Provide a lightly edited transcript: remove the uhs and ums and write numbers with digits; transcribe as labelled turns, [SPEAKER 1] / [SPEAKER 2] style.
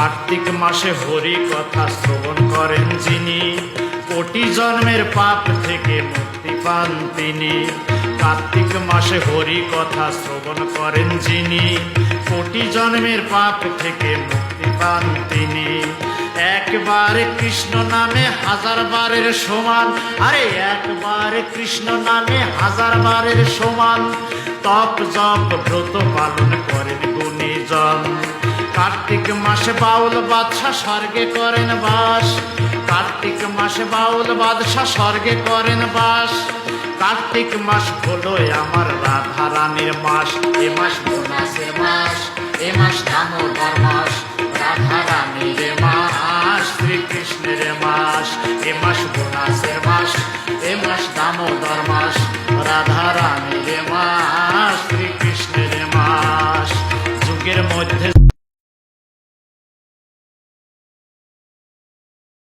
[SPEAKER 1] কার্তিক মাসে হরি কথা শ্রবণ করেন যিনি, কোটি জন্মের পাপ থেকে মুক্তি পান তিনি। কার্তিক মাসে হরি কথা শ্রবণ করেন যিনি, কোটি জন্মের পাপ থেকে মুক্তি পান তিনি। একবার কৃষ্ণ নামে হাজার বারের সমান, আরে একবার কৃষ্ণ নামে হাজার বারের সমান। তপ জপ ব্রত পালন করেন গুণীজন। কার্তিক মাসে বাউল বাদশা স্বর্গে করেন বাস, কার্তিক মাসে বাউল বাদশা স্বর্গে করেন বাস। কার্তিক মাস হলো আমার রাধা রানীর মাস, এ মাস বোনাসের মাস, এ মাস দামোদর মাস।